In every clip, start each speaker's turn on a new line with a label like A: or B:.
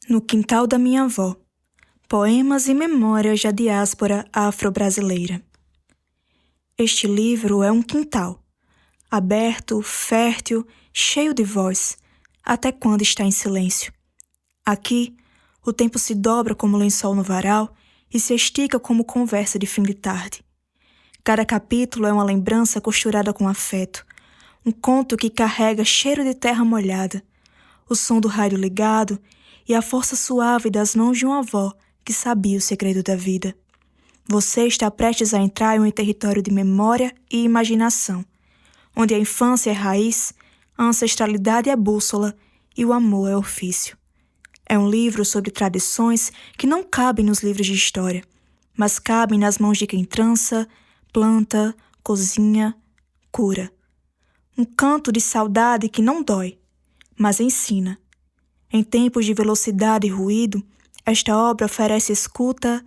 A: No quintal da minha avó. Poemas e memórias da diáspora afro-brasileira. Este livro é um quintal, aberto, fértil, cheio de voz, até quando está em silêncio. Aqui, o tempo se dobra como lençol no varal e se estica como conversa de fim de tarde. Cada capítulo é uma lembrança costurada com afeto, um conto que carrega cheiro de terra molhada, o som do rádio ligado e a força suave das mãos de uma avó que sabia o segredo da vida. Você está prestes a entrar em um território de memória e imaginação, onde a infância é raiz, a ancestralidade é bússola e o amor é ofício. É um livro sobre tradições que não cabem nos livros de história, mas cabem nas mãos de quem trança, planta, cozinha, cura. Um canto de saudade que não dói, mas ensina. Em tempos de velocidade e ruído, esta obra oferece escuta,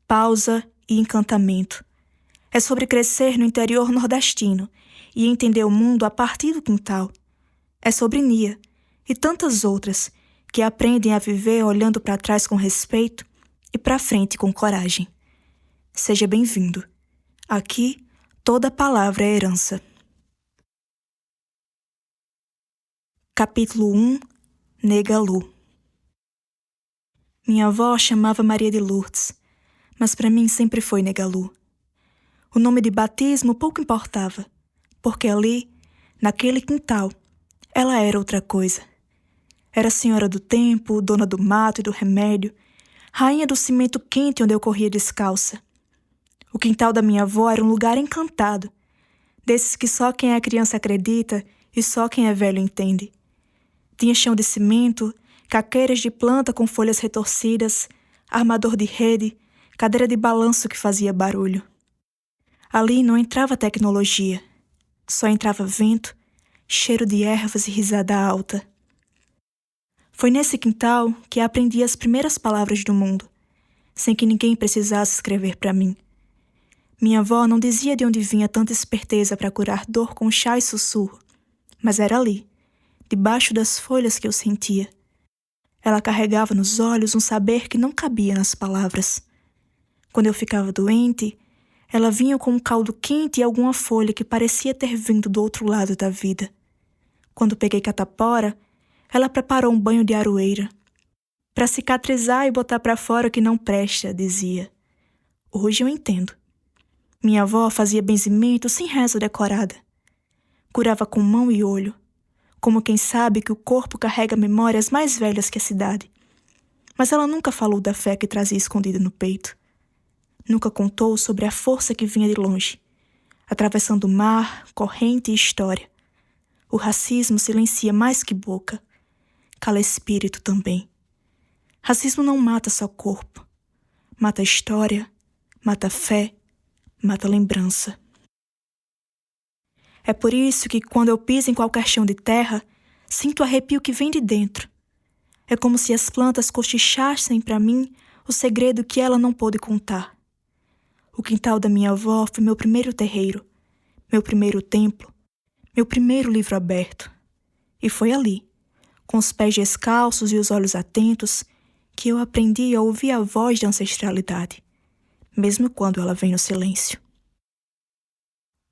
A: pausa e encantamento. É sobre crescer no interior nordestino e entender o mundo a partir do quintal. É sobre Nia e tantas outras que aprendem a viver olhando para trás com respeito e para frente com coragem. Seja bem-vindo. Aqui, toda palavra é herança. Capítulo 1. Negalu. Minha avó chamava Maria de Lourdes, mas para mim sempre foi Negalu. O nome de batismo pouco importava, porque ali, naquele quintal, ela era outra coisa. Era senhora do tempo, dona do mato e do remédio, rainha do cimento quente onde eu corria descalça. O quintal da minha avó era um lugar encantado, desses que só quem é criança acredita e só quem é velho entende. Tinha chão de cimento, caqueiras de planta com folhas retorcidas, armador de rede, cadeira de balanço que fazia barulho. Ali não entrava tecnologia, só entrava vento, cheiro de ervas e risada alta. Foi nesse quintal que aprendi as primeiras palavras do mundo, sem que ninguém precisasse escrever para mim. Minha avó não dizia de onde vinha tanta esperteza para curar dor com chá e sussurro, mas era ali, debaixo das folhas que eu sentia. Ela carregava nos olhos um saber que não cabia nas palavras. Quando eu ficava doente, ela vinha com um caldo quente e alguma folha que parecia ter vindo do outro lado da vida. Quando peguei catapora, ela preparou um banho de aroeira. Para cicatrizar e botar para fora o que não presta, dizia. Hoje eu entendo. Minha avó fazia benzimento sem reza decorada. Curava com mão e olho, como quem sabe que o corpo carrega memórias mais velhas que a cidade. Mas ela nunca falou da fé que trazia escondida no peito. Nunca contou sobre a força que vinha de longe, atravessando mar, corrente e história. O racismo silencia mais que boca. Cala espírito também. Racismo não mata só corpo. Mata história, mata fé, mata lembrança. É por isso que quando eu piso em qualquer chão de terra, sinto o arrepio que vem de dentro. É como se as plantas cochichassem para mim o segredo que ela não pôde contar. O quintal da minha avó foi meu primeiro terreiro, meu primeiro templo, meu primeiro livro aberto. E foi ali, com os pés descalços e os olhos atentos, que eu aprendi a ouvir a voz da ancestralidade, mesmo quando ela vem no silêncio.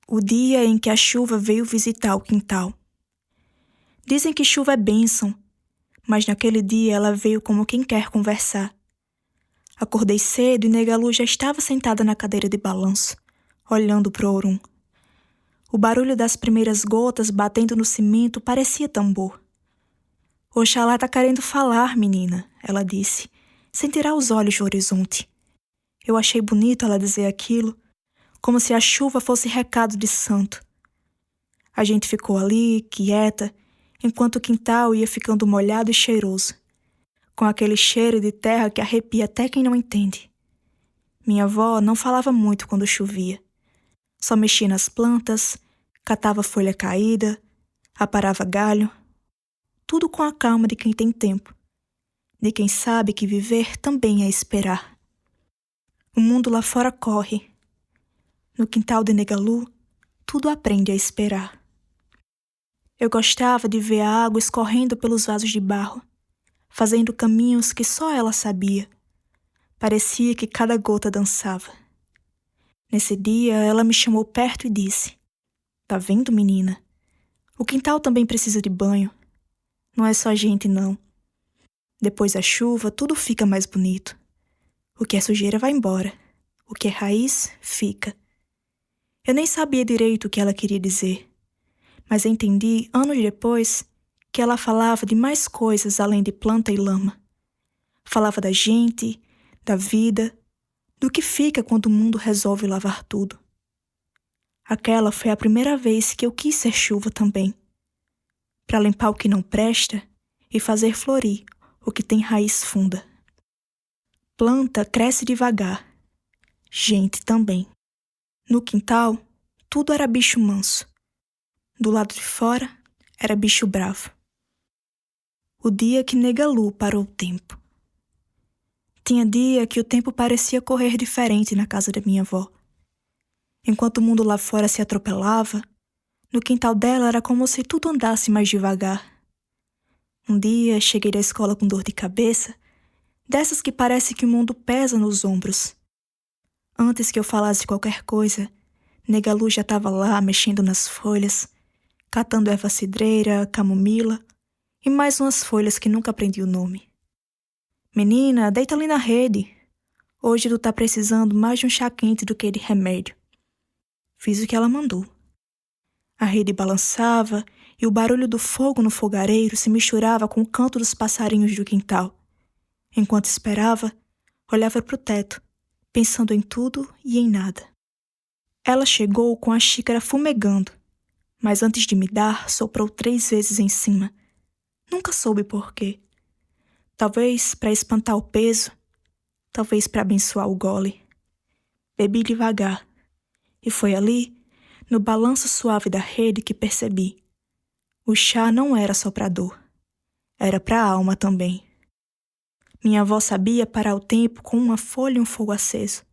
A: O dia em que a chuva veio visitar o quintal. Dizem que chuva é bênção, mas naquele dia ela veio como quem quer conversar. Acordei cedo e Negalu já estava sentada na cadeira de balanço, olhando pro Orum. O barulho das primeiras gotas batendo no cimento parecia tambor. Oxalá tá querendo falar, menina, ela disse, sem tirar os olhos do horizonte. Eu achei bonito ela dizer aquilo, como se a chuva fosse recado de santo. A gente ficou ali, quieta, enquanto o quintal ia ficando molhado e cheiroso, com aquele cheiro de terra que arrepia até quem não entende. Minha avó não falava muito quando chovia. Só mexia nas plantas, catava folha caída, aparava galho. Tudo com a calma de quem tem tempo, de quem sabe que viver também é esperar. O mundo lá fora corre. No quintal de Negalu, tudo aprende a esperar. Eu gostava de ver a água escorrendo pelos vasos de barro, fazendo caminhos que só ela sabia. Parecia que cada gota dançava. Nesse dia, ela me chamou perto e disse: "Tá vendo, menina? O quintal também precisa de banho. Não é só gente, não. Depois da chuva, tudo fica mais bonito. O que é sujeira vai embora. O que é raiz, fica." Eu nem sabia direito o que ela queria dizer, mas entendi, anos depois, que ela falava de mais coisas além de planta e lama. Falava da gente, da vida, do que fica quando o mundo resolve lavar tudo. Aquela foi a primeira vez que eu quis ser chuva também, para limpar o que não presta e fazer florir o que tem raiz funda. Planta cresce devagar, gente também. No quintal, tudo era bicho manso. Do lado de fora, era bicho bravo. O dia que Negalu parou o tempo. Tinha dia que o tempo parecia correr diferente na casa da minha avó. Enquanto o mundo lá fora se atropelava, no quintal dela era como se tudo andasse mais devagar. Um dia cheguei da escola com dor de cabeça, dessas que parece que o mundo pesa nos ombros. Antes que eu falasse qualquer coisa, Negalu já estava lá mexendo nas folhas, catando erva cidreira, camomila e mais umas folhas que nunca aprendi o nome. "Menina, deita ali na rede. Hoje tu tá precisando mais de um chá quente do que de remédio." Fiz o que ela mandou. A rede balançava e o barulho do fogo no fogareiro se misturava com o canto dos passarinhos do quintal. Enquanto esperava, olhava pro teto, pensando em tudo e em nada. Ela chegou com a xícara fumegando, mas antes de me dar, soprou 3 vezes em cima. Nunca soube por quê. Talvez para espantar o peso, talvez para abençoar o gole. Bebi devagar, e foi ali, no balanço suave da rede, que percebi. O chá não era só pra dor, era pra alma também. Minha avó sabia parar o tempo com uma folha e um fogo aceso.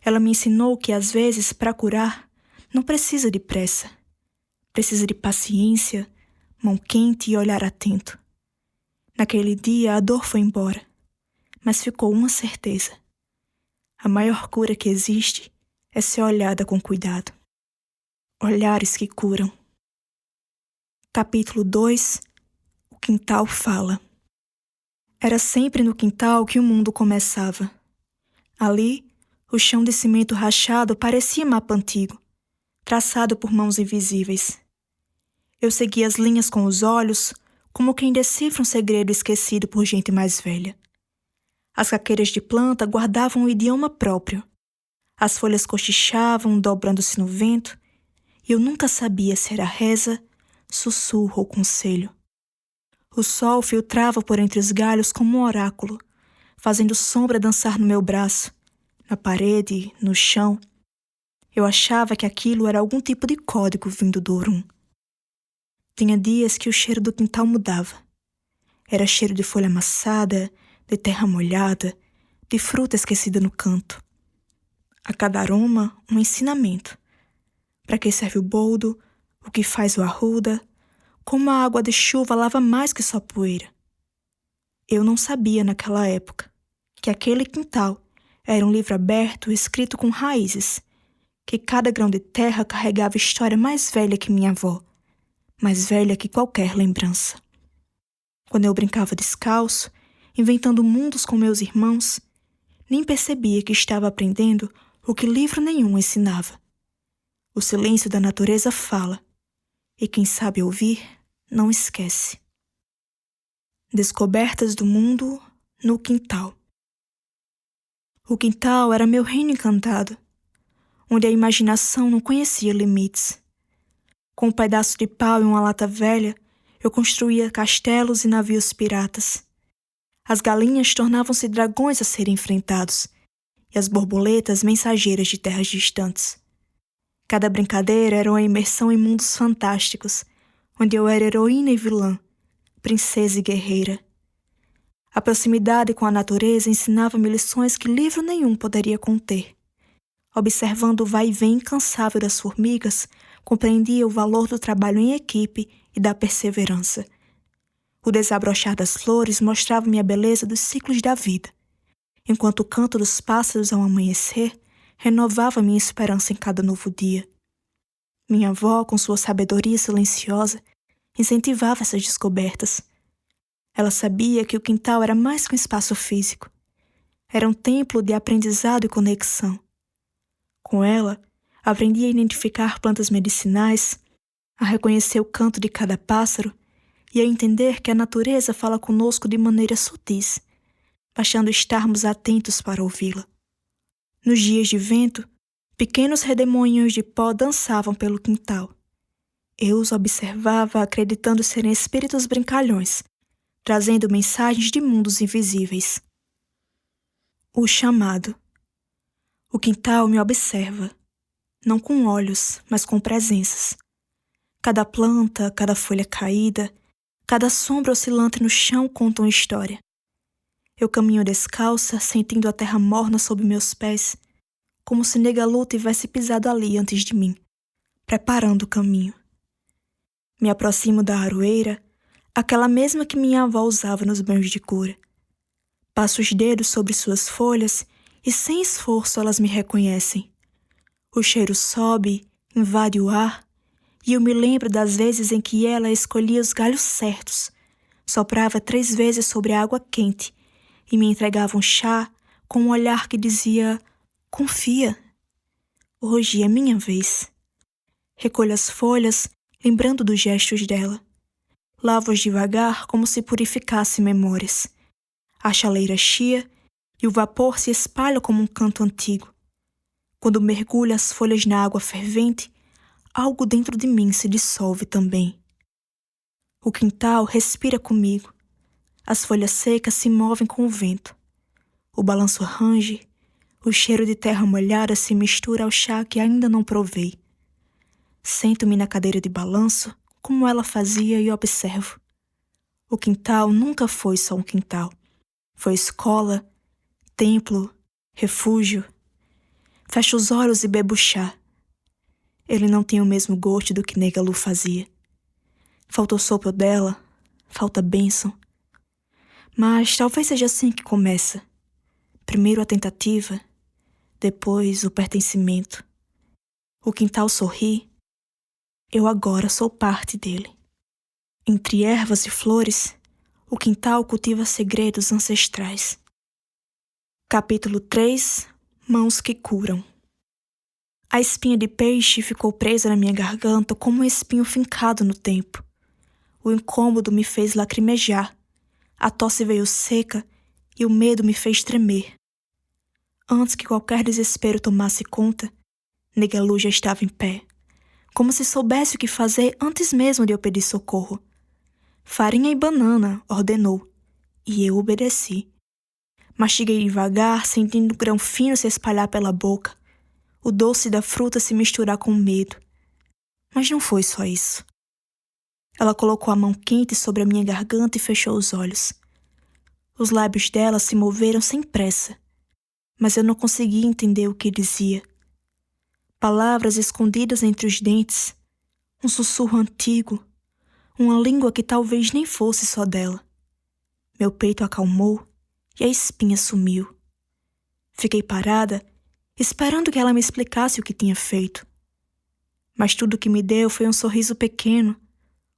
A: Ela me ensinou que às vezes, para curar, não precisa de pressa. Precisa de paciência, mão quente e olhar atento. Naquele dia a dor foi embora, mas ficou uma certeza. A maior cura que existe é ser olhada com cuidado. Olhares que curam. Capítulo 2. O quintal fala. Era sempre no quintal que o mundo começava. Ali, o chão de cimento rachado parecia mapa antigo, traçado por mãos invisíveis. Eu seguia as linhas com os olhos, como quem decifra um segredo esquecido por gente mais velha. As caqueiras de planta guardavam um idioma próprio. As folhas cochichavam, dobrando-se no vento, e eu nunca sabia se era reza, sussurro ou conselho. O sol filtrava por entre os galhos como um oráculo, fazendo sombra dançar no meu braço, na parede, no chão. Eu achava que aquilo era algum tipo de código vindo do Orum. Tinha dias que o cheiro do quintal mudava. Era cheiro de folha amassada, de terra molhada, de fruta esquecida no canto. A cada aroma, um ensinamento. Para que serve o boldo, o que faz o arruda, como a água de chuva lava mais que só poeira. Eu não sabia naquela época que aquele quintal era um livro aberto escrito com raízes, que cada grão de terra carregava história mais velha que minha avó, mais velha que qualquer lembrança. Quando eu brincava descalço, inventando mundos com meus irmãos, nem percebia que estava aprendendo o que livro nenhum ensinava. O silêncio da natureza fala, e quem sabe ouvir, não esquece. Descobertas do mundo no quintal. O quintal era meu reino encantado, onde a imaginação não conhecia limites. Com um pedaço de pau e uma lata velha, eu construía castelos e navios piratas. As galinhas tornavam-se dragões a serem enfrentados, e as borboletas mensageiras de terras distantes. Cada brincadeira era uma imersão em mundos fantásticos, onde eu era heroína e vilã, princesa e guerreira. A proximidade com a natureza ensinava-me lições que livro nenhum poderia conter. Observando o vai e vem incansável das formigas, compreendia o valor do trabalho em equipe e da perseverança. O desabrochar das flores mostrava-me a beleza dos ciclos da vida, enquanto o canto dos pássaros ao amanhecer renovava minha esperança em cada novo dia. Minha avó, com sua sabedoria silenciosa, incentivava essas descobertas. Ela sabia que o quintal era mais que um espaço físico. Era um templo de aprendizado e conexão. Com ela, aprendi a identificar plantas medicinais, a reconhecer o canto de cada pássaro e a entender que a natureza fala conosco de maneiras sutis, bastando estarmos atentos para ouvi-la. Nos dias de vento, pequenos redemoinhos de pó dançavam pelo quintal. Eu os observava acreditando serem espíritos brincalhões, trazendo mensagens de mundos invisíveis. O chamado. O quintal me observa, não com olhos, mas com presenças. Cada planta, cada folha caída, cada sombra oscilante no chão conta uma história. Eu caminho descalça, sentindo a terra morna sob meus pés, como se Negalu tivesse pisado ali antes de mim, preparando o caminho. Me aproximo da aroeira, aquela mesma que minha avó usava nos banhos de cura. Passo os dedos sobre suas folhas e sem esforço elas me reconhecem. O cheiro sobe, invade o ar, e eu me lembro das vezes em que ela escolhia os galhos certos, soprava 3 vezes sobre a água quente e me entregava um chá com um olhar que dizia: confia, hoje é minha vez. Recolho as folhas, lembrando dos gestos dela. Lavo-as devagar como se purificasse memórias. A chaleira chia e o vapor se espalha como um canto antigo. Quando mergulho as folhas na água fervente, algo dentro de mim se dissolve também. O quintal respira comigo. As folhas secas se movem com o vento. O balanço range, o cheiro de terra molhada se mistura ao chá que ainda não provei. Sento-me na cadeira de balanço, como ela fazia, e observo. O quintal nunca foi só um quintal. Foi escola, templo, refúgio. Fecho os olhos e bebo chá. Ele não tem o mesmo gosto do que Negalu fazia. Falta o sopro dela, falta bênção. Mas talvez seja assim que começa. Primeiro a tentativa, depois o pertencimento. O quintal sorri. Eu agora sou parte dele. Entre ervas e flores, o quintal cultiva segredos ancestrais. Capítulo 3. Mãos que curam. A espinha de peixe ficou presa na minha garganta como um espinho fincado no tempo. O incômodo me fez lacrimejar. A tosse veio seca e o medo me fez tremer. Antes que qualquer desespero tomasse conta, Negalu já estava em pé, como se soubesse o que fazer antes mesmo de eu pedir socorro. Farinha e banana, ordenou, e eu obedeci. Mastiguei devagar, sentindo o grão fino se espalhar pela boca, o doce da fruta se misturar com o medo. Mas não foi só isso. Ela colocou a mão quente sobre a minha garganta e fechou os olhos. Os lábios dela se moveram sem pressa, mas eu não conseguia entender o que dizia. Palavras escondidas entre os dentes, um sussurro antigo, uma língua que talvez nem fosse só dela. Meu peito acalmou e a espinha sumiu. Fiquei parada, esperando que ela me explicasse o que tinha feito. Mas tudo que me deu foi um sorriso pequeno,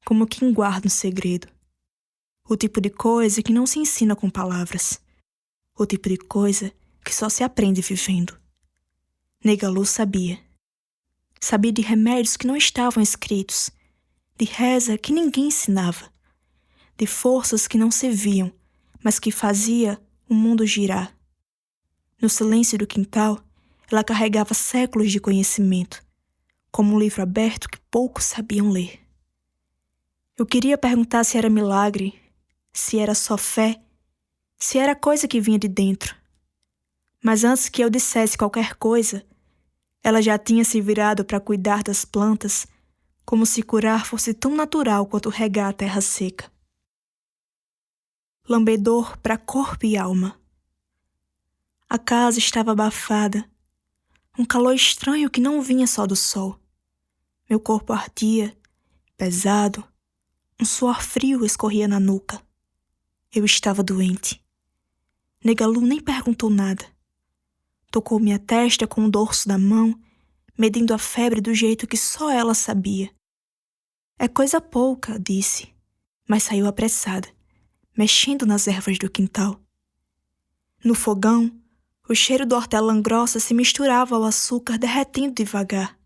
A: como quem guarda um segredo. O tipo de coisa que não se ensina com palavras. O tipo de coisa que só se aprende vivendo. Negalu sabia. Sabia de remédios que não estavam escritos, de reza que ninguém ensinava, de forças que não se viam, mas que fazia o mundo girar. No silêncio do quintal, ela carregava séculos de conhecimento, como um livro aberto que poucos sabiam ler. Eu queria perguntar se era milagre, se era só fé, se era coisa que vinha de dentro. Mas antes que eu dissesse qualquer coisa, ela já tinha se virado para cuidar das plantas, como se curar fosse tão natural quanto regar a terra seca. Lambedor para corpo e alma. A casa estava abafada, um calor estranho que não vinha só do sol. Meu corpo ardia, pesado, Um suor frio escorria na nuca. Eu estava doente. Negalu nem perguntou nada. Tocou minha testa com o dorso da mão, medindo a febre do jeito que só ela sabia. É coisa pouca, disse, mas saiu apressada, mexendo nas ervas do quintal. No fogão, o cheiro do hortelã grossa se misturava ao açúcar derretendo devagar.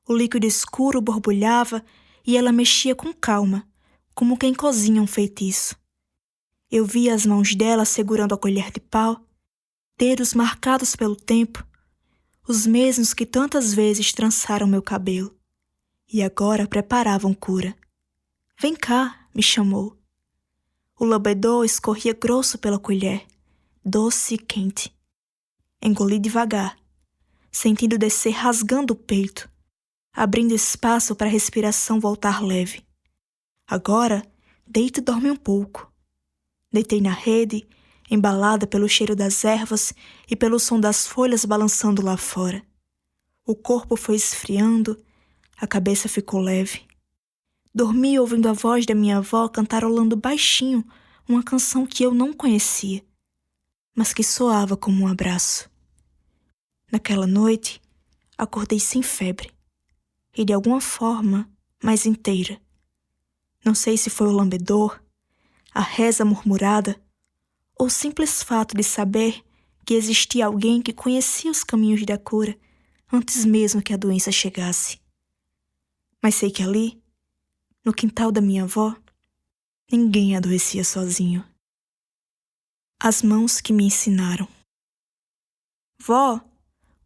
A: O líquido escuro borbulhava e ela mexia com calma, como quem cozinha um feitiço. Eu via as mãos dela segurando a colher de pau, dedos marcados pelo tempo, os mesmos que tantas vezes trançaram meu cabelo, e agora preparavam cura. Vem cá, me chamou. O lambedor escorria grosso pela colher, doce e quente. Engoli devagar, sentindo descer rasgando o peito, abrindo espaço para a respiração voltar leve. Agora, deita e dorme um pouco. Deitei na rede, embalada pelo cheiro das ervas e pelo som das folhas balançando lá fora. O corpo foi esfriando, a cabeça ficou leve. Dormi ouvindo a voz da minha avó cantarolando baixinho uma canção que eu não conhecia, mas que soava como um abraço. Naquela noite, acordei sem febre e, de alguma forma, mais inteira. Não sei se foi o lambedor, a reza murmurada, ou o simples fato de saber que existia alguém que conhecia os caminhos da cura antes mesmo que a doença chegasse. Mas sei que ali, no quintal da minha avó, ninguém adoecia sozinho. As mãos que me ensinaram. Vó,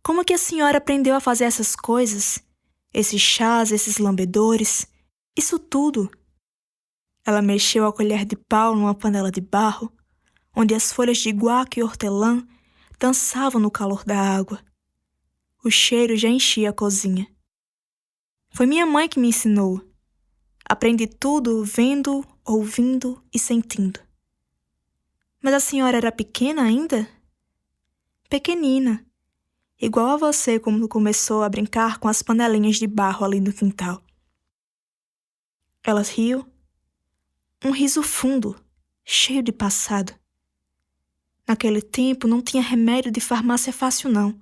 A: como que a senhora aprendeu a fazer essas coisas? Esses chás, esses lambedores, isso tudo? Ela mexeu a colher de pau numa panela de barro, onde as folhas de guaco e hortelã dançavam no calor da água. O cheiro já enchia a cozinha. Foi minha mãe que me ensinou. Aprendi tudo vendo, ouvindo e sentindo. Mas a senhora era pequena ainda? Pequenina, igual a você quando começou a brincar com as panelinhas de barro ali no quintal. Ela riu. Um riso fundo, cheio de passado. Naquele tempo não tinha remédio de farmácia fácil, não.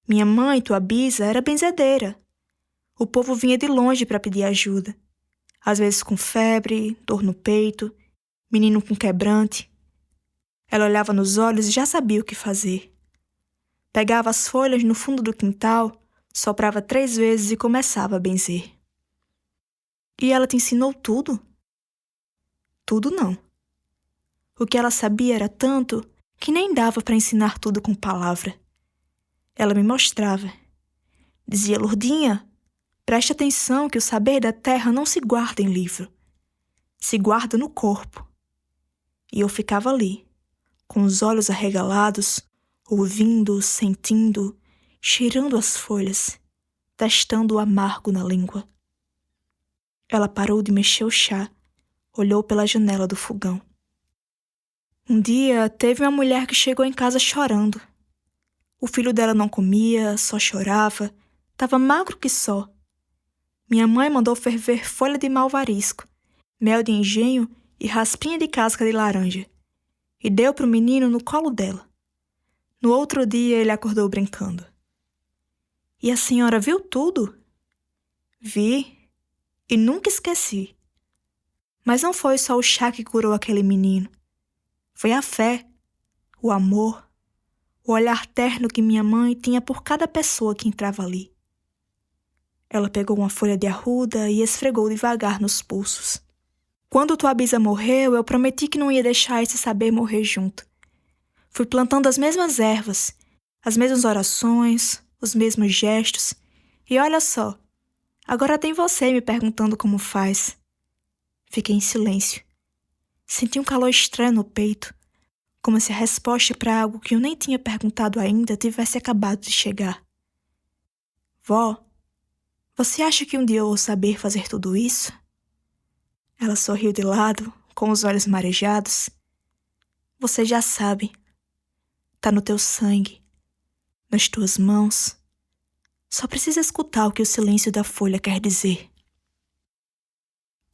A: Minha mãe, tua bisa, era benzedeira. O povo vinha de longe para pedir ajuda. Às vezes com febre, dor no peito, menino com quebrante. Ela olhava nos olhos e já sabia o que fazer. Pegava as folhas no fundo do quintal, soprava 3 vezes e começava a benzer. E ela te ensinou tudo? Tudo não. O que ela sabia era tanto que nem dava para ensinar tudo com palavra. Ela me mostrava. Dizia, Lourdinha, preste atenção que o saber da terra não se guarda em livro. Se guarda no corpo. E eu ficava ali, com os olhos arregalados, ouvindo, sentindo, cheirando as folhas, testando o amargo na língua. Ela parou de mexer o chá, olhou pela janela do fogão. Um dia, teve uma mulher que chegou em casa chorando. O filho dela não comia, só chorava, estava magro que só. Minha mãe mandou ferver folha de malvarisco, mel de engenho e raspinha de casca de laranja, e deu para o menino no colo dela. No outro dia, ele acordou brincando. E a senhora viu tudo? Vi, e nunca esqueci. Mas não foi só o chá que curou aquele menino. Foi a fé, o amor, o olhar terno que minha mãe tinha por cada pessoa que entrava ali. Ela pegou uma folha de arruda e esfregou devagar nos pulsos. Quando tua bisa morreu, eu prometi que não ia deixar esse saber morrer junto. Fui plantando as mesmas ervas, as mesmas orações, os mesmos gestos. E olha só, agora tem você me perguntando como faz. Fiquei em silêncio. Senti um calor estranho no peito, como se a resposta para algo que eu nem tinha perguntado ainda tivesse acabado de chegar. Vó, você acha que um dia eu vou saber fazer tudo isso? Ela sorriu de lado, com os olhos marejados. Você já sabe. Tá no teu sangue, nas tuas mãos. Só precisa escutar o que o silêncio da folha quer dizer.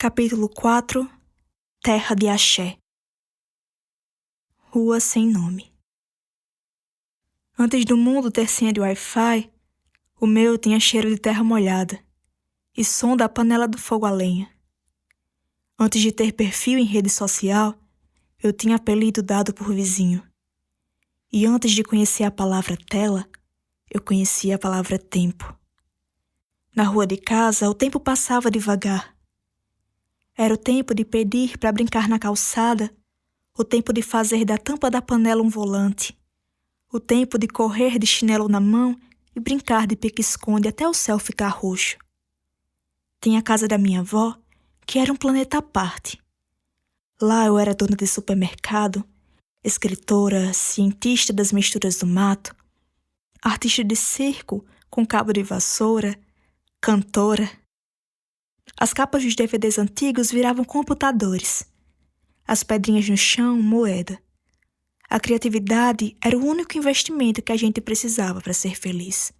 A: Capítulo 4 Terra de Axé. Rua sem nome. Antes do mundo ter senha de Wi-Fi, o meu tinha cheiro de terra molhada e som da panela do fogo a lenha. Antes de ter perfil em rede social, eu tinha apelido dado por vizinho. E antes de conhecer a palavra tela, eu conhecia a palavra tempo. Na rua de casa, o tempo passava devagar. Era o tempo de pedir para brincar na calçada, o tempo de fazer da tampa da panela um volante, o tempo de correr de chinelo na mão e brincar de pique-esconde até o céu ficar roxo. Tinha a casa da minha avó, que era um planeta à parte. Lá eu era dona de supermercado, escritora, cientista das misturas do mato, artista de circo com cabo de vassoura, cantora. As capas dos DVDs antigos viravam computadores. As pedrinhas no chão, moeda. A criatividade era o único investimento que a gente precisava para ser feliz.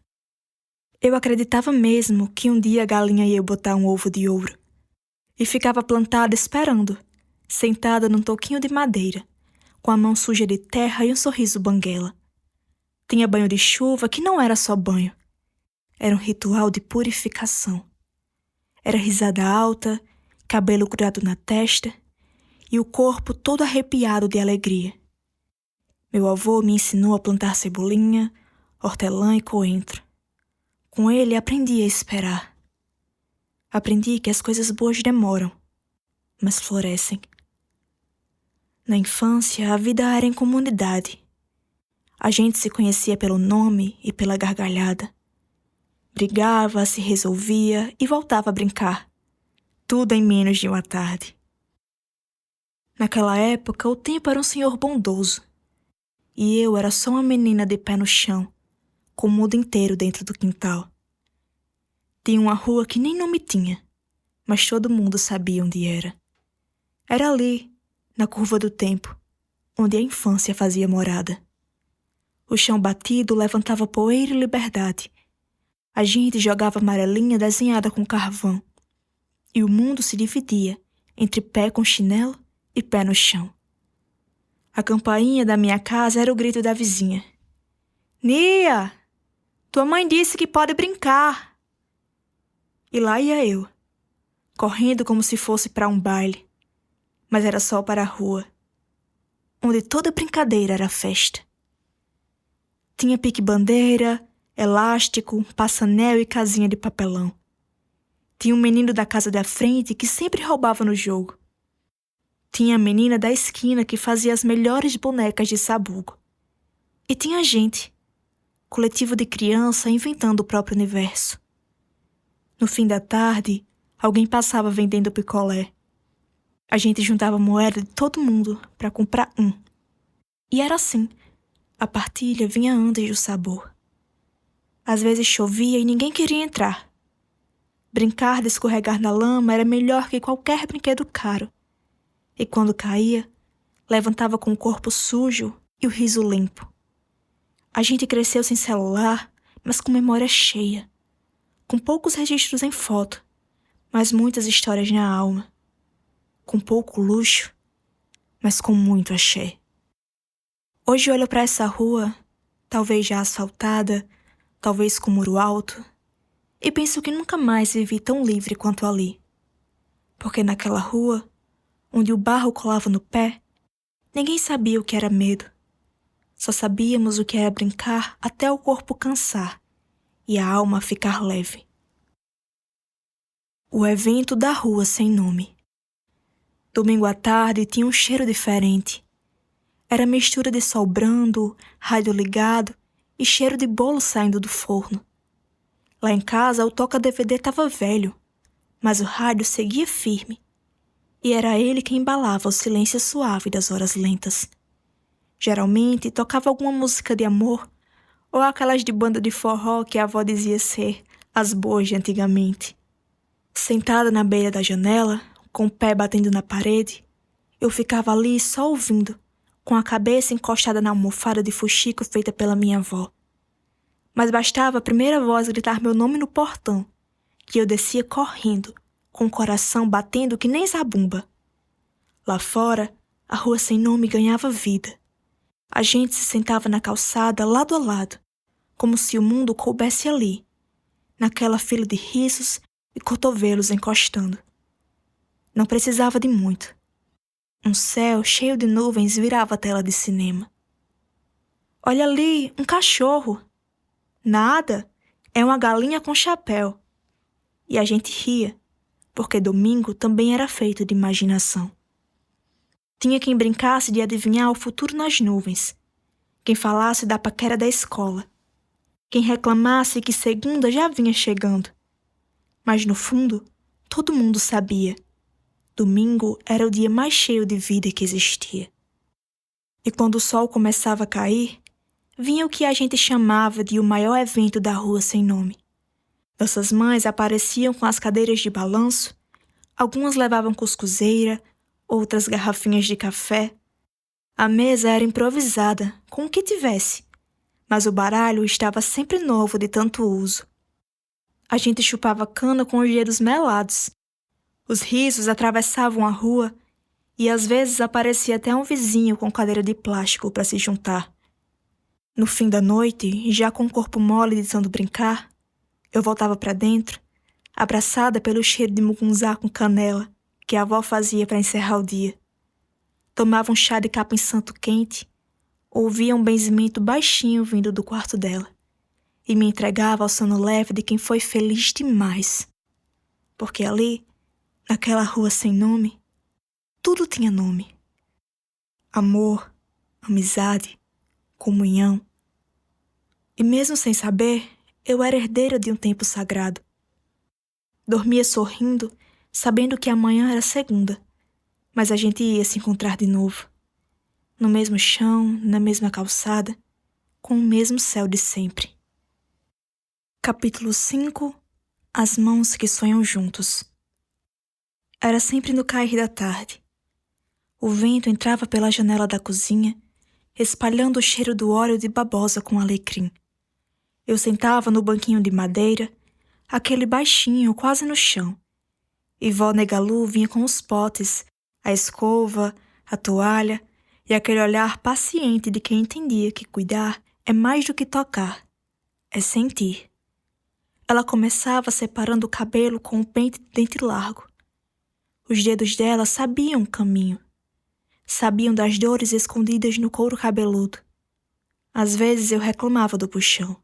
A: Eu acreditava mesmo que um dia a galinha ia botar um ovo de ouro. E ficava plantada esperando, sentada num toquinho de madeira, com a mão suja de terra e um sorriso banguela. Tinha banho de chuva que não era só banho. Era um ritual de purificação. Era risada alta, cabelo grudado na testa e o corpo todo arrepiado de alegria. Meu avô me ensinou a plantar cebolinha, hortelã e coentro. Com ele aprendi a esperar. Aprendi que as coisas boas demoram, mas florescem. Na infância, a vida era em comunidade. A gente se conhecia pelo nome e pela gargalhada. Brigava, se resolvia e voltava a brincar. Tudo em menos de uma tarde. Naquela época, o tempo era um senhor bondoso. E eu era só uma menina de pé no chão, com o mundo inteiro dentro do quintal. Tinha uma rua que nem nome tinha, mas todo mundo sabia onde era. Era ali, na curva do tempo, onde a infância fazia morada. O chão batido levantava poeira e liberdade. A gente jogava amarelinha desenhada com carvão. E o mundo se dividia entre pé com chinelo e pé no chão. A campainha da minha casa era o grito da vizinha. Nia! Tua mãe disse que pode brincar! E lá ia eu, correndo como se fosse para um baile, mas era só para a rua, onde toda brincadeira era festa. Tinha pique-bandeira, elástico, passanel e casinha de papelão. Tinha um menino da casa da frente que sempre roubava no jogo. Tinha a menina da esquina que fazia as melhores bonecas de sabugo. E tinha a gente, coletivo de criança inventando o próprio universo. No fim da tarde, alguém passava vendendo picolé. A gente juntava moeda de todo mundo para comprar um. E era assim, a partilha vinha antes do sabor. Às vezes chovia e ninguém queria entrar. Brincar de escorregar na lama era melhor que qualquer brinquedo caro. E quando caía, levantava com o corpo sujo e o riso limpo. A gente cresceu sem celular, mas com memória cheia. Com poucos registros em foto, mas muitas histórias na alma. Com pouco luxo, mas com muito axé. Hoje olho para essa rua, talvez já asfaltada, talvez com muro alto, e penso que nunca mais vivi tão livre quanto ali. Porque naquela rua, onde o barro colava no pé, ninguém sabia o que era medo. Só sabíamos o que era brincar até o corpo cansar e a alma ficar leve. O evento da rua sem nome. Domingo à tarde tinha um cheiro diferente. Era mistura de sol brando, rádio ligado e cheiro de bolo saindo do forno. Lá em casa o toca-DVD estava velho, mas o rádio seguia firme. E era ele que embalava o silêncio suave das horas lentas. Geralmente tocava alguma música de amor ou aquelas de banda de forró que a avó dizia ser as boas de antigamente. Sentada na beira da janela, com o pé batendo na parede, eu ficava ali só ouvindo, com a cabeça encostada na almofada de fuxico feita pela minha avó. Mas bastava a primeira voz gritar meu nome no portão, que eu descia correndo, com o coração batendo que nem zabumba. Lá fora, a rua sem nome ganhava vida. A gente se sentava na calçada lado a lado, como se o mundo coubesse ali, naquela fila de risos e cotovelos encostando. Não precisava de muito. Um céu cheio de nuvens virava a tela de cinema. Olha ali, um cachorro. Nada, é uma galinha com chapéu. E a gente ria, porque domingo também era feito de imaginação. Tinha quem brincasse de adivinhar o futuro nas nuvens, quem falasse da paquera da escola, quem reclamasse que segunda já vinha chegando. Mas no fundo, todo mundo sabia. Domingo era o dia mais cheio de vida que existia. E quando o sol começava a cair, vinha o que a gente chamava de o maior evento da rua sem nome. Nossas mães apareciam com as cadeiras de balanço, algumas levavam cuscuzeira, outras garrafinhas de café. A mesa era improvisada, com o que tivesse, mas o baralho estava sempre novo de tanto uso. A gente chupava cana com os dedos melados. Os risos atravessavam a rua e às vezes aparecia até um vizinho com cadeira de plástico para se juntar. No fim da noite, já com o corpo mole de tanto brincar, eu voltava para dentro, abraçada pelo cheiro de mugunzá com canela que a avó fazia para encerrar o dia. Tomava um chá de capim santo quente, ouvia um benzimento baixinho vindo do quarto dela e me entregava ao sono leve de quem foi feliz demais. Porque ali, naquela rua sem nome, tudo tinha nome. Amor, amizade, comunhão. E mesmo sem saber, eu era herdeira de um tempo sagrado. Dormia sorrindo, sabendo que amanhã era segunda, mas a gente ia se encontrar de novo. No mesmo chão, na mesma calçada, com o mesmo céu de sempre. Capítulo 5. As mãos que sonham juntos. Era sempre no cair da tarde. O vento entrava pela janela da cozinha, espalhando o cheiro do óleo de babosa com alecrim. Eu sentava no banquinho de madeira, aquele baixinho quase no chão, e vó Negalu vinha com os potes, a escova, a toalha e aquele olhar paciente de quem entendia que cuidar é mais do que tocar, é sentir. Ela começava separando o cabelo com um pente de dente largo. Os dedos dela sabiam o caminho. Sabiam das dores escondidas no couro cabeludo. Às vezes eu reclamava do puxão.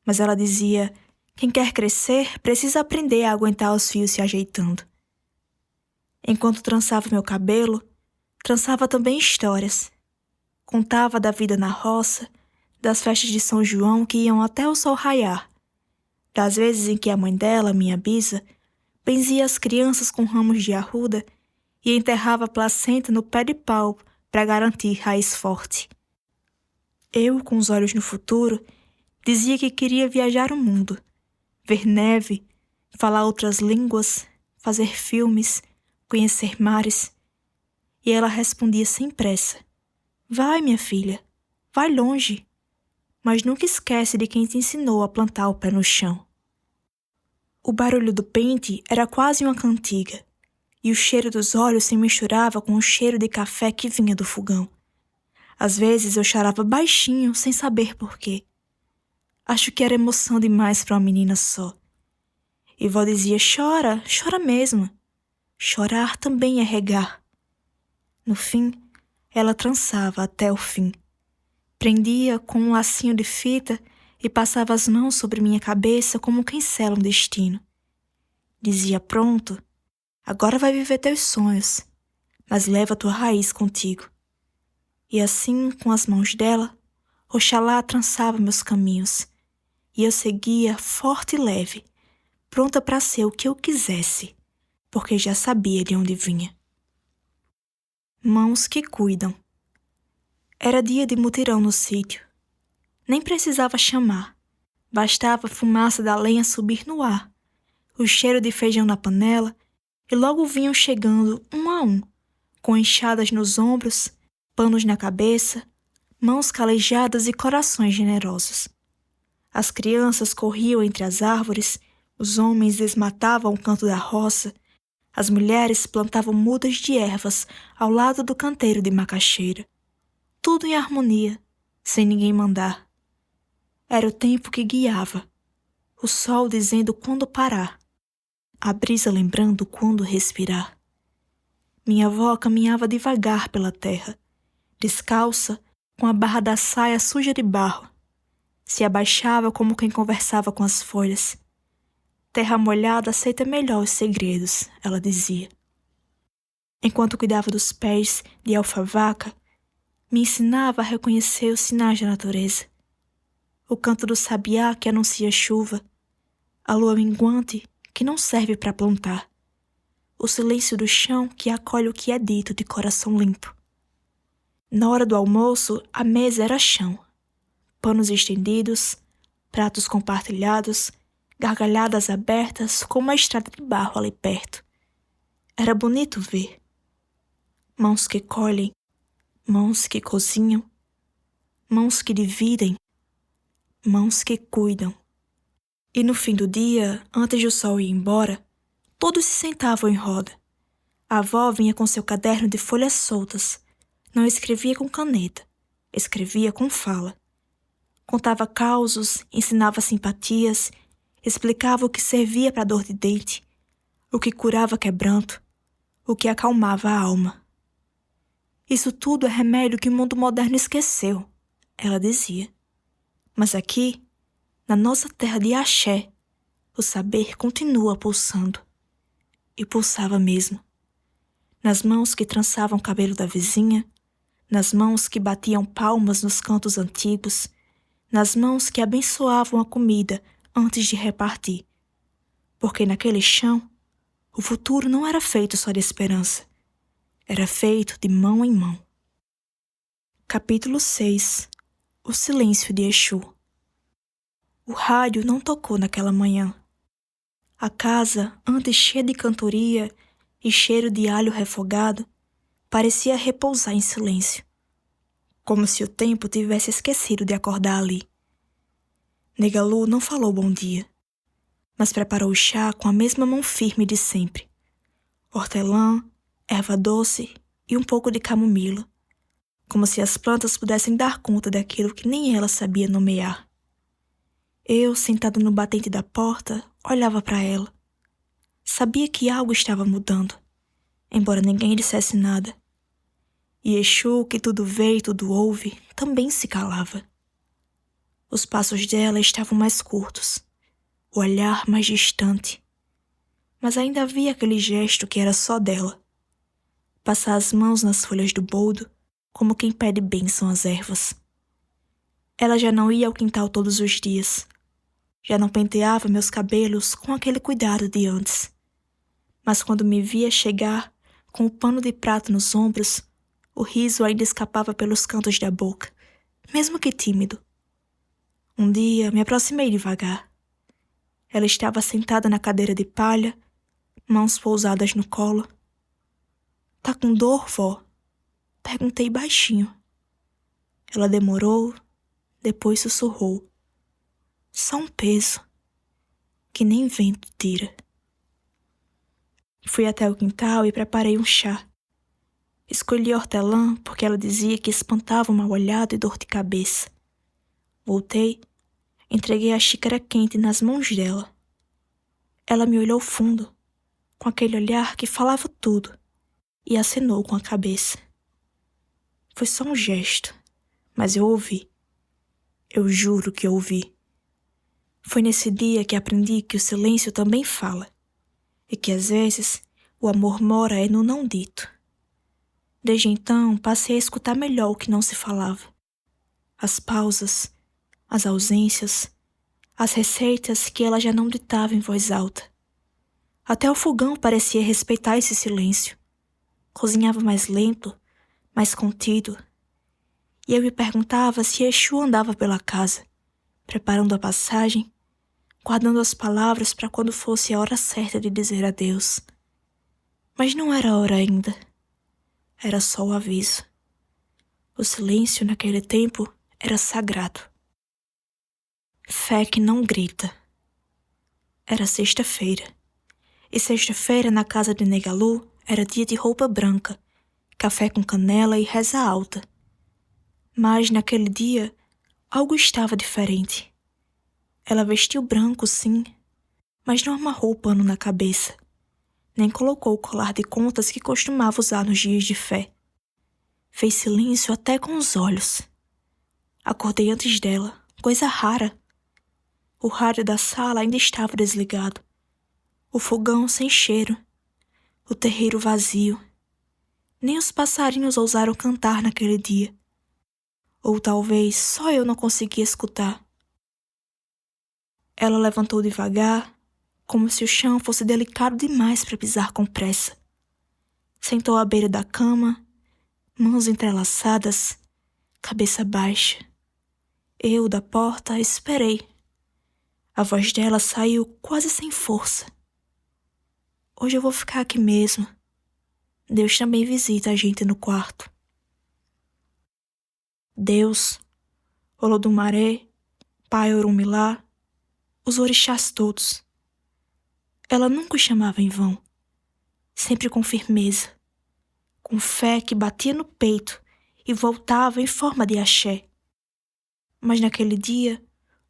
A: Mas ela dizia, quem quer crescer precisa aprender a aguentar os fios se ajeitando. Enquanto trançava meu cabelo, trançava também histórias. Contava da vida na roça, das festas de São João que iam até o sol raiar, das vezes em que a mãe dela, minha bisa, benzia as crianças com ramos de arruda e enterrava a placenta no pé de pau para garantir raiz forte. Eu, com os olhos no futuro, dizia que queria viajar o mundo, ver neve, falar outras línguas, fazer filmes, conhecer mares. E ela respondia sem pressa, vai, minha filha, vai longe, mas nunca esquece de quem te ensinou a plantar o pé no chão. O barulho do pente era quase uma cantiga, e o cheiro dos óleos se misturava com o cheiro de café que vinha do fogão. Às vezes eu chorava baixinho, sem saber por quê. Acho que era emoção demais para uma menina só. E vó dizia, chora, chora mesmo. Chorar também é regar. No fim, ela trançava até o fim. Prendia com um lacinho de fita e passava as mãos sobre minha cabeça como quem sela um destino. Dizia, pronto, agora vai viver teus sonhos, mas leva tua raiz contigo. E assim, com as mãos dela, Oxalá trançava meus caminhos, e eu seguia forte e leve, pronta para ser o que eu quisesse, porque já sabia de onde vinha. Mãos que cuidam. Era dia de mutirão no sítio. Nem precisava chamar. Bastava a fumaça da lenha subir no ar, o cheiro de feijão na panela, e logo vinham chegando um a um, com enxadas nos ombros, panos na cabeça, mãos calejadas e corações generosos. As crianças corriam entre as árvores, os homens desmatavam o canto da roça, As mulheres plantavam mudas de ervas ao lado do canteiro de macaxeira. Tudo em harmonia, sem ninguém mandar. Era o tempo que guiava, o sol dizendo quando parar, a brisa lembrando quando respirar. Minha avó caminhava devagar pela terra, descalça, com a barra da saia suja de barro. Se abaixava como quem conversava com as folhas. Terra molhada aceita melhor os segredos, ela dizia. Enquanto cuidava dos pés de alfavaca, me ensinava a reconhecer os sinais da natureza. O canto do sabiá que anuncia chuva, a lua minguante que não serve para plantar, o silêncio do chão que acolhe o que é dito de coração limpo. Na hora do almoço, a mesa era chão, panos estendidos, pratos compartilhados, gargalhadas abertas como uma estrada de barro ali perto. Era bonito ver. Mãos que colhem, mãos que cozinham, mãos que dividem, mãos que cuidam. E no fim do dia, antes de o sol ir embora, todos se sentavam em roda. A avó vinha com seu caderno de folhas soltas. Não escrevia com caneta, escrevia com fala. Contava causos, ensinava simpatias, explicava o que servia para dor de dente, o que curava quebranto, o que acalmava a alma. Isso tudo é remédio que o mundo moderno esqueceu, ela dizia. Mas aqui, na nossa terra de axé, o saber continua pulsando. E pulsava mesmo. Nas mãos que trançavam o cabelo da vizinha, nas mãos que batiam palmas nos cantos antigos, nas mãos que abençoavam a comida antes de repartir. Porque naquele chão, o futuro não era feito só de esperança. Era feito de mão em mão. Capítulo 6. O silêncio de Exu. O rádio não tocou naquela manhã. A casa, antes cheia de cantoria e cheiro de alho refogado, parecia repousar em silêncio, como se o tempo tivesse esquecido de acordar ali. Negalu não falou bom dia, mas preparou o chá com a mesma mão firme de sempre. Hortelã, erva doce e um pouco de camomila, como se as plantas pudessem dar conta daquilo que nem ela sabia nomear. Eu, sentado no batente da porta, olhava para ela. Sabia que algo estava mudando, embora ninguém dissesse nada. E Exu, que tudo vê e tudo ouve, também se calava. Os passos dela estavam mais curtos, o olhar mais distante. Mas ainda havia aquele gesto que era só dela. Passar as mãos nas folhas do boldo, como quem pede bênção às ervas. Ela já não ia ao quintal todos os dias. Já não penteava meus cabelos com aquele cuidado de antes. Mas quando me via chegar, com o pano de prato nos ombros, o riso ainda escapava pelos cantos da boca, mesmo que tímido. Um dia me aproximei devagar. Ela estava sentada na cadeira de palha, mãos pousadas no colo. "Tá com dor, vó?" Perguntei baixinho. Ela demorou, depois sussurrou. "Só um peso, que nem vento tira." Fui até o quintal e preparei um chá. Escolhi hortelã porque ela dizia que espantava o mal-olhado e dor de cabeça. Voltei, entreguei a xícara quente nas mãos dela. Ela me olhou fundo, com aquele olhar que falava tudo, e acenou com a cabeça. Foi só um gesto, mas eu ouvi. Eu juro que ouvi. Foi nesse dia que aprendi que o silêncio também fala, e que às vezes o amor mora é no não dito. Desde então passei a escutar melhor o que não se falava. As pausas, as ausências, as receitas que ela já não ditava em voz alta. Até o fogão parecia respeitar esse silêncio. Cozinhava mais lento, mais contido. E eu me perguntava se Exu andava pela casa, preparando a passagem, guardando as palavras para quando fosse a hora certa de dizer adeus. Mas não era a hora ainda. Era só o aviso. O silêncio naquele tempo era sagrado. Fé que não grita. Era sexta-feira. E sexta-feira, na casa de Negalu, era dia de roupa branca, café com canela e reza alta. Mas, naquele dia, algo estava diferente. Ela vestiu branco, sim, mas não amarrou o pano na cabeça, nem colocou o colar de contas que costumava usar nos dias de fé. Fez silêncio até com os olhos. Acordei antes dela, coisa rara. O rádio da sala ainda estava desligado. O fogão sem cheiro. O terreiro vazio. Nem os passarinhos ousaram cantar naquele dia. Ou talvez só eu não conseguia escutar. Ela levantou devagar, como se o chão fosse delicado demais para pisar com pressa. Sentou à beira da cama, mãos entrelaçadas, cabeça baixa. Eu, da porta, esperei. A voz dela saiu quase sem força. Hoje eu vou ficar aqui mesmo. Deus também visita a gente no quarto. Deus, Olodumare, Pai Orunmilá, os orixás todos. Ela nunca os chamava em vão, sempre com firmeza, com fé que batia no peito e voltava em forma de axé. Mas naquele dia,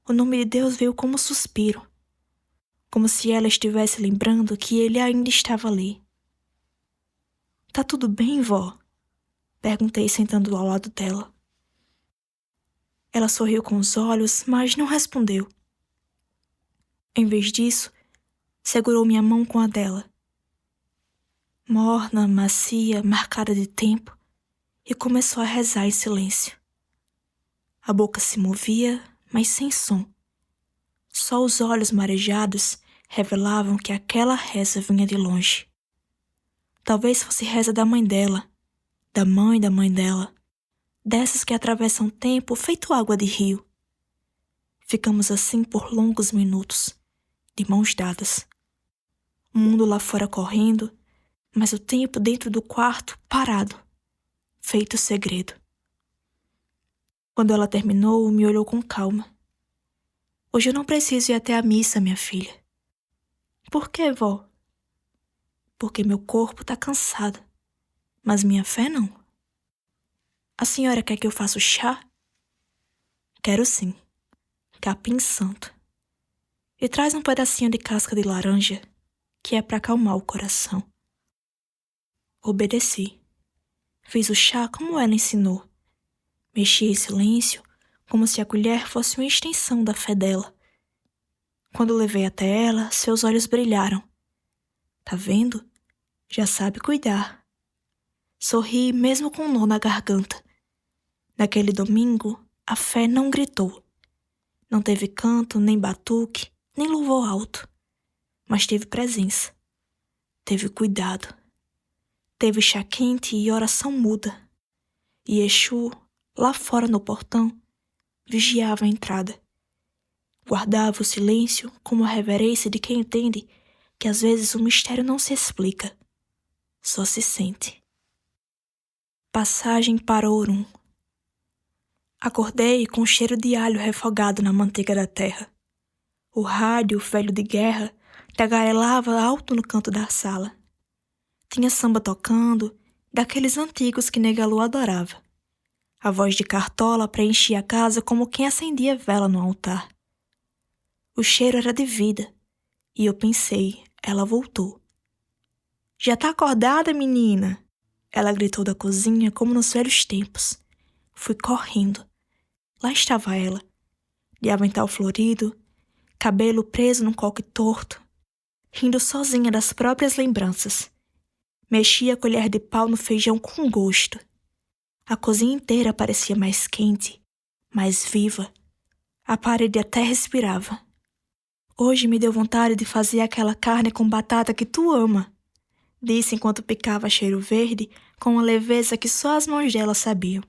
A: o nome de Deus veio como um suspiro, como se ela estivesse lembrando que ele ainda estava ali. Tá tudo bem, vó? Perguntei sentando ao lado dela. Ela sorriu com os olhos, mas não respondeu. Em vez disso, segurou minha mão com a dela. Morna, macia, marcada de tempo, e começou a rezar em silêncio. A boca se movia, mas sem som. Só os olhos marejados revelavam que aquela reza vinha de longe. Talvez fosse reza da mãe dela, da mãe dela, dessas que atravessam o tempo feito água de rio. Ficamos assim por longos minutos, de mãos dadas. O mundo lá fora correndo, mas o tempo dentro do quarto parado, feito segredo. Quando ela terminou, me olhou com calma. Hoje eu não preciso ir até a missa, minha filha. Por quê, vó? Porque meu corpo tá cansado, mas minha fé não. A senhora quer que eu faça o chá? Quero sim. Capim santo. E traz um pedacinho de casca de laranja, que é para acalmar o coração. Obedeci. Fiz o chá como ela ensinou. Mexi em silêncio, como se a colher fosse uma extensão da fé dela. Quando levei até ela, seus olhos brilharam. Tá vendo? Já sabe cuidar. Sorri mesmo com um nó na garganta. Naquele domingo, a fé não gritou. Não teve canto, nem batuque, nem louvor alto. Mas teve presença. Teve cuidado. Teve chá quente e oração muda. E Exu, lá fora no portão, vigiava a entrada. Guardava o silêncio como a reverência de quem entende que às vezes o mistério não se explica, só se sente. Passagem para Orum. Acordei com o cheiro de alho refogado na manteiga da terra. O rádio, velho de guerra, tagarelava alto no canto da sala. Tinha samba tocando, daqueles antigos que Negalu adorava. A voz de Cartola preenchia a casa como quem acendia vela no altar. O cheiro era de vida, e eu pensei, ela voltou. Já tá acordada, menina? Ela gritou da cozinha como nos velhos tempos. Fui correndo. Lá estava ela, de avental florido, cabelo preso num coque torto, rindo sozinha das próprias lembranças. Mexia a colher de pau no feijão com gosto. A cozinha inteira parecia mais quente, mais viva. A parede até respirava. Hoje me deu vontade de fazer aquela carne com batata que tu ama, disse enquanto picava cheiro verde com uma leveza que só as mãos dela sabiam.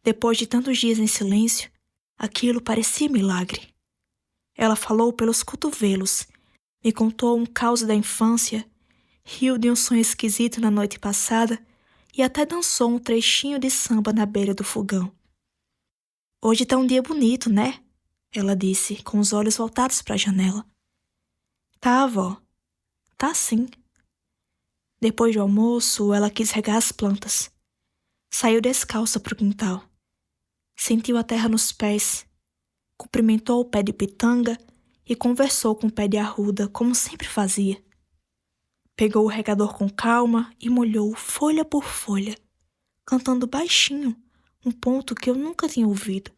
A: Depois de tantos dias em silêncio, aquilo parecia milagre. Ela falou pelos cotovelos, me contou um caos da infância, riu de um sonho esquisito na noite passada e até dançou um trechinho de samba na beira do fogão. Hoje tá um dia bonito, né? Ela disse, com os olhos voltados para a janela. Tá, avó. Tá sim. Depois do almoço, ela quis regar as plantas. Saiu descalça pro quintal. Sentiu a terra nos pés. Cumprimentou o pé de pitanga e conversou com o pé de arruda, como sempre fazia. Pegou o regador com calma e molhou folha por folha, cantando baixinho um ponto que eu nunca tinha ouvido.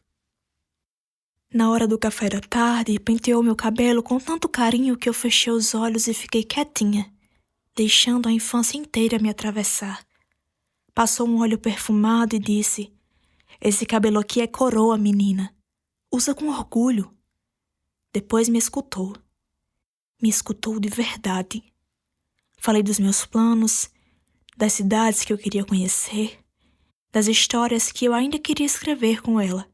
A: Na hora do café da tarde, penteou meu cabelo com tanto carinho que eu fechei os olhos e fiquei quietinha, deixando a infância inteira me atravessar. Passou um óleo perfumado e disse: "Esse cabelo aqui é coroa, menina. Usa com orgulho." Depois me escutou. Me escutou de verdade. Falei dos meus planos, das cidades que eu queria conhecer, das histórias que eu ainda queria escrever com ela.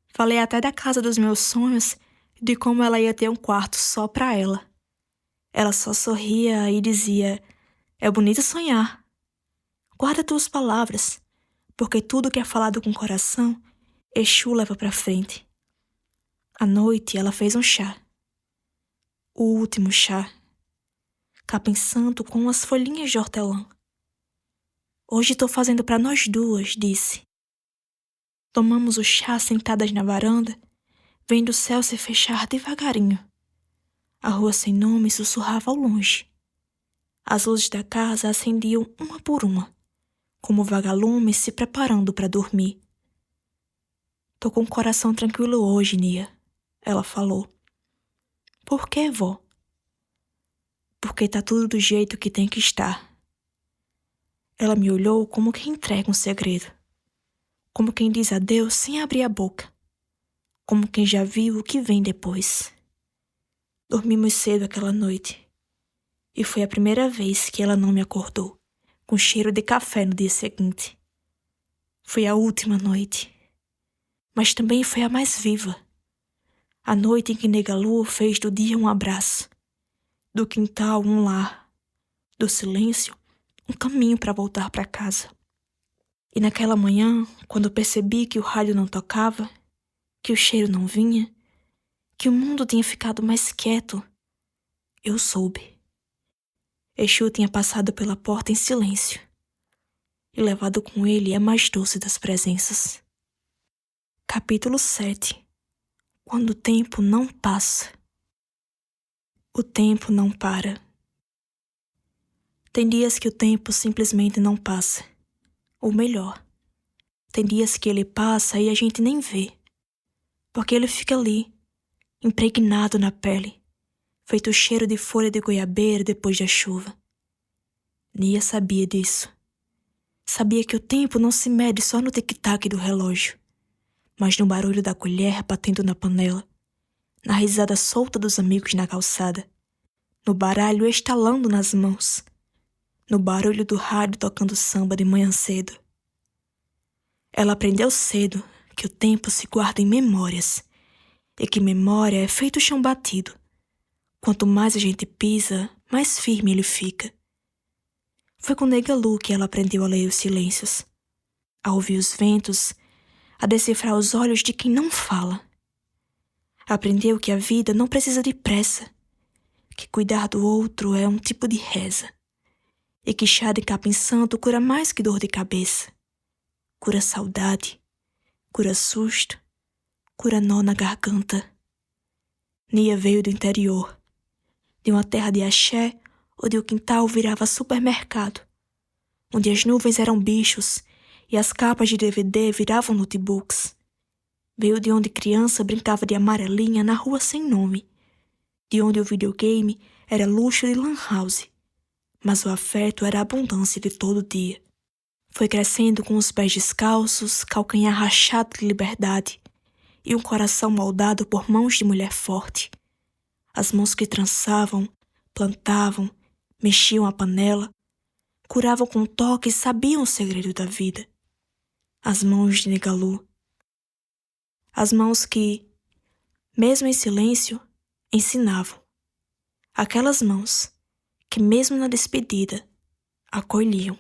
A: Falei até da casa dos meus sonhos e de como ela ia ter um quarto só pra ela. Ela só sorria e dizia: "É bonito sonhar. Guarda tuas palavras, porque tudo que é falado com o coração, Exu leva pra frente." À noite, ela fez um chá. O último chá. Capim santo com umas folhinhas de hortelã. "Hoje tô fazendo pra nós duas", disse. Tomamos o chá sentadas na varanda, vendo o céu se fechar devagarinho. A rua sem nome sussurrava ao longe. As luzes da casa acendiam uma por uma, como vagalumes se preparando para dormir. "Tô com o coração tranquilo hoje, Nia", ela falou. "Por quê, vó?" "Porque tá tudo do jeito que tem que estar." Ela me olhou como quem entrega um segredo. Como quem diz adeus sem abrir a boca. Como quem já viu o que vem depois. Dormimos cedo aquela noite. E foi a primeira vez que ela não me acordou, com cheiro de café no dia seguinte. Foi a última noite. Mas também foi a mais viva. A noite em que Negalu fez do dia um abraço. Do quintal um lar. Do silêncio um caminho para voltar para casa. E naquela manhã, quando percebi que o rádio não tocava, que o cheiro não vinha, que o mundo tinha ficado mais quieto, eu soube. Exu tinha passado pela porta em silêncio e levado com ele a mais doce das presenças. Capítulo 7. Quando o tempo não passa. O tempo não para. Tem dias que o tempo simplesmente não passa. Ou melhor, tem dias que ele passa e a gente nem vê. Porque ele fica ali, impregnado na pele, feito o cheiro de folha de goiabeira depois da chuva. Nia sabia disso. Sabia que o tempo não se mede só no tic-tac do relógio, mas no barulho da colher batendo na panela, na risada solta dos amigos na calçada, no baralho estalando nas mãos, no barulho do rádio tocando samba de manhã cedo. Ela aprendeu cedo que o tempo se guarda em memórias e que memória é feito chão batido. Quanto mais a gente pisa, mais firme ele fica. Foi com Negalu que ela aprendeu a ler os silêncios, a ouvir os ventos, a decifrar os olhos de quem não fala. Aprendeu que a vida não precisa de pressa, que cuidar do outro é um tipo de reza, e que chá de capim santo cura mais que dor de cabeça. Cura saudade, cura susto, cura nó na garganta. Nia veio do interior, de uma terra de axé, onde o quintal virava supermercado, onde as nuvens eram bichos e as capas de DVD viravam notebooks. Veio de onde criança brincava de amarelinha na rua sem nome, de onde o videogame era luxo de lan house, mas o afeto era a abundância de todo dia. Foi crescendo com os pés descalços, calcanhar rachado de liberdade e um coração moldado por mãos de mulher forte. As mãos que trançavam, plantavam, mexiam a panela, curavam com toque e sabiam o segredo da vida. As mãos de Negalu. As mãos que, mesmo em silêncio, ensinavam. Aquelas mãos que, mesmo na despedida, acolhiam.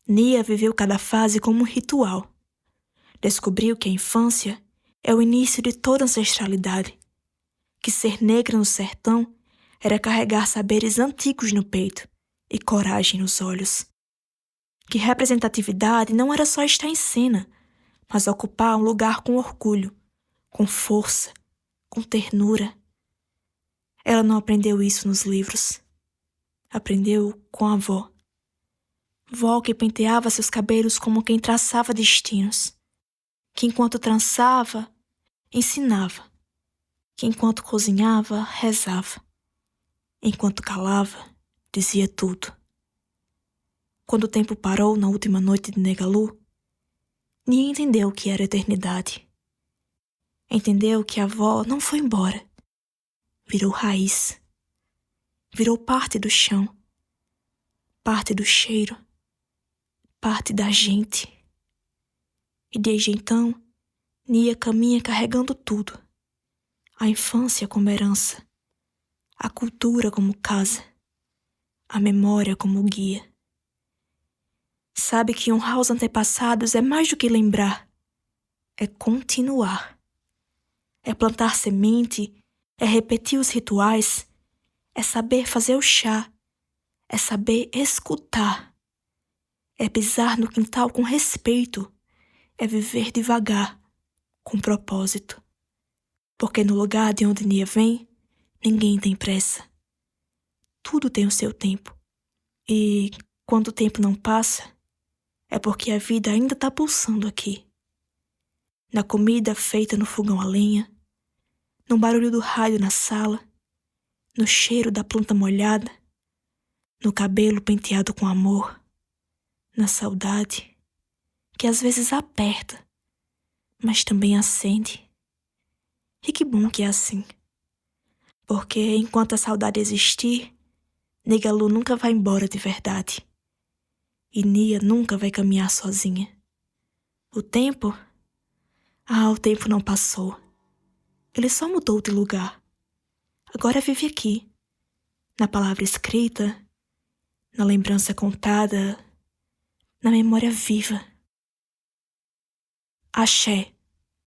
A: Nia viveu cada fase como um ritual. Descobriu que a infância é o início de toda ancestralidade, que ser negra no sertão era carregar saberes antigos no peito e coragem nos olhos. Que representatividade não era só estar em cena, mas ocupar um lugar com orgulho, com força, com ternura. Ela não aprendeu isso nos livros. Aprendeu com a avó. Vó que penteava seus cabelos como quem traçava destinos. Que enquanto trançava, ensinava. Que enquanto cozinhava, rezava. Enquanto calava, dizia tudo. Quando o tempo parou na última noite de Negalu, ninguém entendeu o que era eternidade. Entendeu que a avó não foi embora. Virou raiz. Virou parte do chão. Parte do cheiro. Parte da gente. E desde então, Nia caminha carregando tudo. A infância como herança. A cultura como casa. A memória como guia. Sabe que honrar os antepassados é mais do que lembrar. É continuar. É plantar semente, é repetir os rituais, é saber fazer o chá, é saber escutar, é pisar no quintal com respeito, é viver devagar, com propósito. Porque no lugar de onde Nia vem, ninguém tem pressa. Tudo tem o seu tempo. E quando o tempo não passa, é porque a vida ainda está pulsando aqui. Na comida feita no fogão a lenha, no barulho do rádio na sala, no cheiro da planta molhada, no cabelo penteado com amor, na saudade, que às vezes aperta, mas também acende. E que bom que é assim. Porque enquanto a saudade existir, Negalu nunca vai embora de verdade. E Nia nunca vai caminhar sozinha. O tempo não passou. Ele só mudou de lugar. Agora vive aqui, na palavra escrita, na lembrança contada, na memória viva. Axé.